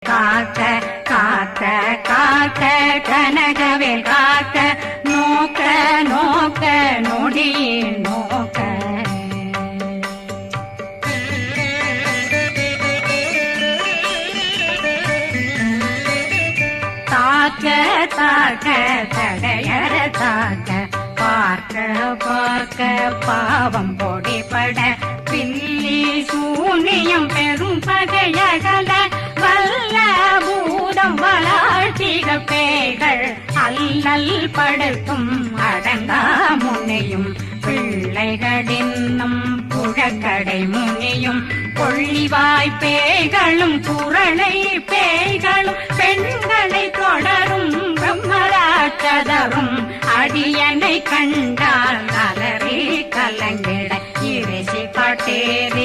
காக்க காக்க காக்க கனகவேல் காக்க நோக்க நோக்க நொடியின் நோக்க தாக்க தாக்க தடையற தாக்க பார்க்க பார்க்க பாவம் பொடிபட பில்லி சூனியம் பெரும் பகையகல வல்ல பூதம் வளாழ்த்திக பேய்கள் அல்லல் படுத்தும் அடங்கா முனையும் பிள்ளைகளின்னும் புழக்கடை முனியும் கொள்ளிவாய் பேய்களும் குரளை பேய்களும் பெண்களை தொடரும் பிரம்மராட்சதரும் அடியனை கண்டால் அலறி கலங்கிட இறைசி பாட்டேர்